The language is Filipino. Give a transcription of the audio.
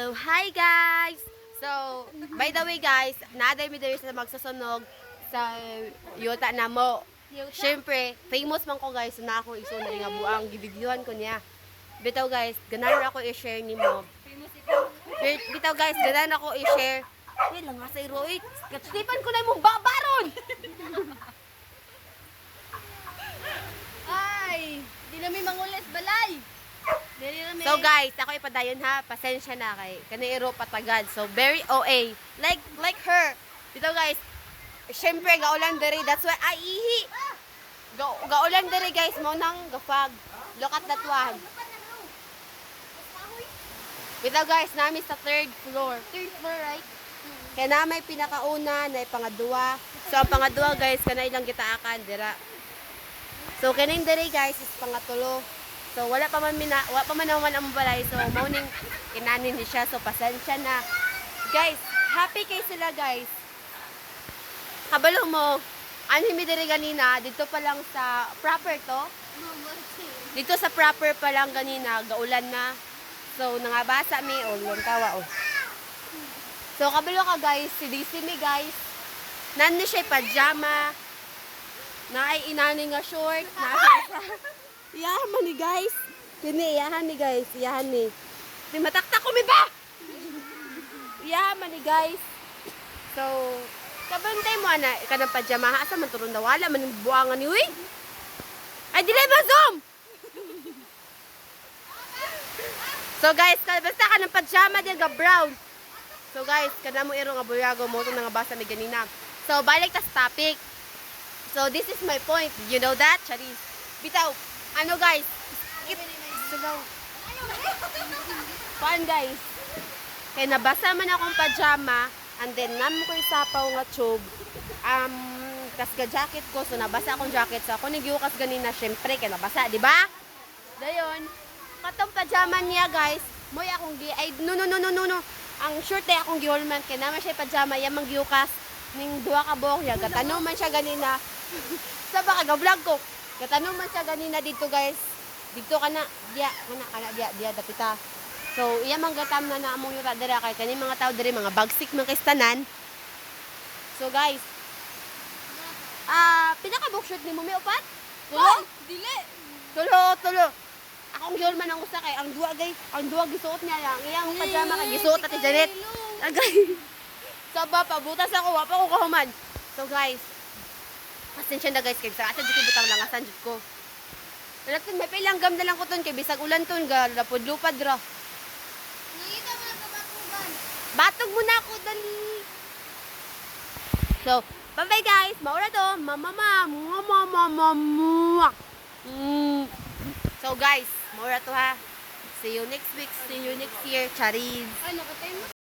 Hi guys! So, by the way guys, naaday mi diri sa magsusunog sa yuta na mo. Siyempre, famous man ko guys, na akong iso na nga buang gibidyohan ko niya. Bitaw guys, ganan ako i-share nimo. Bitaw guys, ganan ako i-share. Eh, lang nga sa Roy. Katipan ko na imong babaron! Ay, di na may mangulit balay. So guys, ako ipadayon ha, pasensya na kay kanairo patagad. So very OA, like her. Dito guys, syempre gaulan diri, that's why ay ihi. Gaulan diri guys, mo nang gafag. Look at that one. Dito guys, nami sa third floor. Third floor, right? Kaya na may pinakauna, na pangadua. So ang pangadua guys, kanay lang kitaakan dira. So kaning diri guys is pangatulo. So wala pa man naman ang balay. So morning kinanin ni siya. So pasensya na. Guys, happy kay sila guys. Kabalo mo, anime diri ganina dito pa lang sa proper to. Dito sa proper pa lang ganina, gaulan na. So nangabasa mi yung tawa oh. So kabalo ka guys, si DC mi guys. Nani siya pajama. Na ay inani nga short, na iyahan ni guys. Kini iyahan ni guys, iyahan ni. Di mataktak ko mi ba? Iyahan ni guys. So, kabantay mo ana kanang pajama asa man turon daw wala man buangan ni uy. Ay dili ba zoom? So guys, basta ka ng pajama din ga brown. So guys, kada mo iro nga buyago mo to nga basa ni ganina. So balik ta sa topic. So this is my point. You know that, Charis? Bitaw, ano guys? Sugaw. Fun guys. Kaya nabasa man akong pajama and then naman ko isapaw nga tube. Kas ga jacket ko, so nabasa akong jacket. So ako nagiukas ganina, syempre, kaya nabasa, di ba? Dayon, katong pajama niya guys, moy akong ay no. Ang short ay akong gihulman, kaya naman siya pajama, yamang giukas ning duha ka buhok niya. Gatanong man siya ganina. Sa baka ga-vlog ko. Gatanong man siya ganina dito guys. Dito kana dia dapita. So iya man gatam na among yuta dira kay kani mga tao diri mga bagsik man kay tanan. So guys, pinaka book shoot nimo may upat? Oh, dili. Tulo. Akong giol man ang usa kay ang duwa gisuot niya lang. Iyang pajama kay gisuot ati Janet. Agay. So ba pabutas ako wa pa ko kahuman. So guys, pasensya na guys kay sa asa jud butang langasan jud ko. Dapat may pilanggam na lang ko ton kay bisag ulan ton ga lapod-lupad ra. Nakita mo na batugan. Batog mo na ako dali. So, bye guys. Maura to. So guys, maura to ha. See you next week. See you next year. Charis. Ano ka tayo?